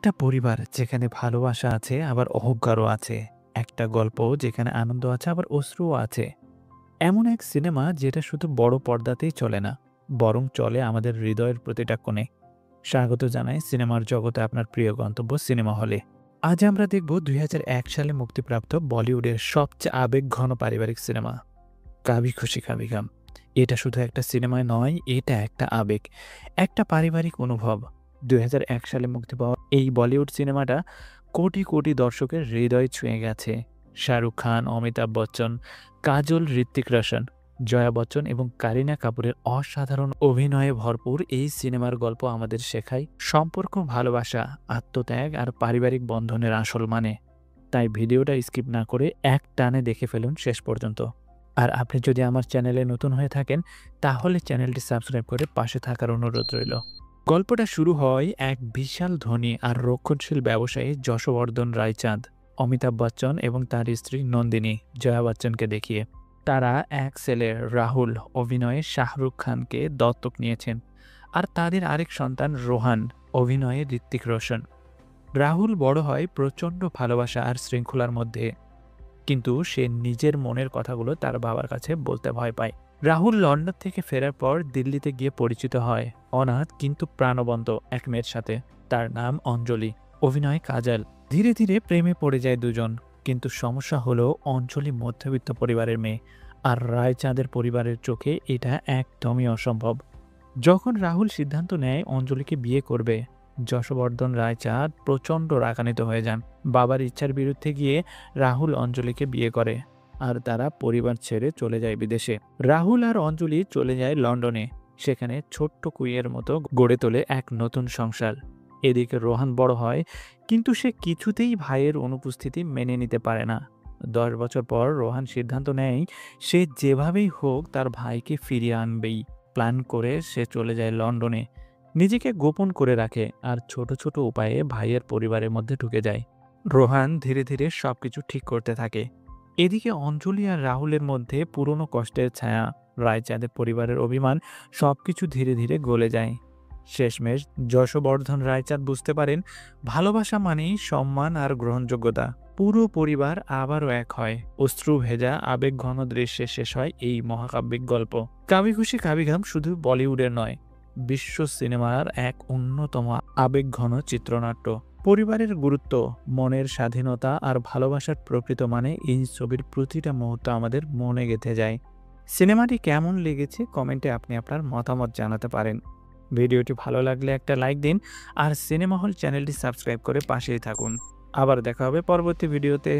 একটা পরিবার যেখানে ভালোবাসা আছে আবার অহংকারও আছে। একটা গল্প যেখানে আনন্দ আছে আবার অশ্রুও আছে। এমন এক সিনেমা যেটা শুধু বড় পর্দাতেই চলে না, বরং চলে আমাদের হৃদয়ের প্রতিটা কোণে। স্বাগত জানাই সিনেমার জগতে আপনার প্রিয় গন্তব্য সিনেমা হলে। আজ আমরা দেখব ২০০১ সালে মুক্তিপ্রাপ্ত বলিউডের সবচেয়ে আবেগঘন পারিবারিক সিনেমা কাভি খুশি কাভি গম। এটা শুধু একটা সিনেমায় নয়, এটা একটা আবেগ, একটা পারিবারিক অনুভব। ২০০১ সালে মুক্তি পাওয়া এই বলিউড সিনেমাটা কোটি কোটি দর্শকের হৃদয় ছুঁয়ে গেছে। শাহরুখ খান, অমিতাভ বচ্চন, কাজল, ঋত্বিক রোশন, জয়া বচ্চন এবং কারিনা কাপুরের অসাধারণ অভিনয়ে ভরপুর এই সিনেমার গল্প আমাদের শেখায় সম্পর্ক, ভালোবাসা, আত্মত্যাগ আর পারিবারিক বন্ধনের আসল মানে। তাই ভিডিওটা স্কিপ না করে এক টানে দেখে ফেলুন শেষ পর্যন্ত। আর আপনি যদি আমার চ্যানেলে নতুন হয়ে থাকেন, তাহলে চ্যানেলটি সাবস্ক্রাইব করে পাশে থাকার অনুরোধ রইল। গল্পটা শুরু হয় এক বিশাল ধনী আর রক্ষণশীল ব্যবসায়ী যশবর্ধন রায়চাঁদ, অমিতাভ বচ্চন এবং তার স্ত্রী নন্দিনী, জয়া বচ্চনকে দেখিয়ে। তারা এক ছেলে রাহুল অভিনয়ে শাহরুখ খানকে দত্তক নিয়েছেন, আর তাদের আরেক সন্তান রোহান অভিনয়ে ঋত্বিক রোশন। রাহুল বড় হয় প্রচণ্ড ভালোবাসা আর শৃঙ্খলার মধ্যে, কিন্তু সে নিজের মনের কথাগুলো তার বাবার কাছে বলতে ভয় পায়। রাহুল লন্ডন থেকে ফেরার পর দিল্লিতে গিয়ে পরিচিত হয় অনাথ কিন্তু প্রাণবন্ত এক মেয়ের সাথে। তার নাম অঞ্জলি, অভিনয় কাজল। ধীরে ধীরে প্রেমে পড়ে যায় দুজন, কিন্তু সমস্যা হলো অঞ্জলি মধ্যবিত্ত পরিবারের মেয়ে, আর রায়চাঁদের পরিবারের চোখে এটা একদমই অসম্ভব। যখন রাহুল সিদ্ধান্ত নেয় অঞ্জলিকে বিয়ে করবে, যশবর্ধন রায়চাঁদ প্রচণ্ড রাগান্বিত হয়ে যান। বাবার ইচ্ছার বিরুদ্ধে গিয়ে রাহুল অঞ্জলিকে বিয়ে করে, আর তারা পরিবার ছেড়ে চলে যায় বিদেশে। রাহুল আর অঞ্জলি চলে যায় লন্ডনে, সেখানে ছোট্ট কুইয়ের মতো গড়ে তোলে এক নতুন সংসার। এদিকে রোহান বড় হয়, কিন্তু সে কিছুতেই ভাইয়ের অনুপস্থিতি মেনে নিতে পারে না। 10 বছর পর রোহান সিদ্ধান্ত নেয় সে যেভাবেই হোক তার ভাইকে ফিরিয়ে আনবেই। প্ল্যান করে সে চলে যায় লন্ডনে, নিজেকে গোপন করে রাখে আর ছোট ছোট উপায়ে ভাইয়ের পরিবারের মধ্যে ঢুকে যায়। রোহান ধীরে ধীরে সবকিছু ঠিক করতে থাকে। এদিকে অঞ্জলি আর রাহুলের মধ্যে পুরনো কষ্টের ছায়া, রায়চাঁদের পরিবারের অভিমান, সবকিছু ধীরে ধীরে গলে যায়। শেষমেশ যশবর্ধন রায়চাঁদ বুঝতে পারেন ভালোবাসা মানেই সম্মান আর গ্রহণযোগ্যতা। পুরো পরিবার আবারও এক হয়। অশ্রু ভেজা আবেগ ঘন দৃশ্যে শেষ হয় এই মহাকাব্যিক গল্প। কাভি খুশি কাভি গম শুধু বলিউডের নয়, বিশ্ব সিনেমার এক অন্যতম আবেগঘন চিত্রনাট্য। পরিবারের গুরুত্ব, মনের স্বাধীনতা আর ভালোবাসার প্রকৃত মানে এই ছবির প্রতিটা মুহূর্ত আমাদের মনে গেঁথে যায়। সিনেমাটি কেমন লেগেছে কমেন্টে আপনি আপনার মতামত জানাতে পারেন। ভিডিওটি ভালো লাগলে একটা লাইক দিন, আর সিনেমা হল চ্যানেলটি সাবস্ক্রাইব করে পাশেই থাকুন। আবার দেখা হবে পরবর্তী ভিডিওতে।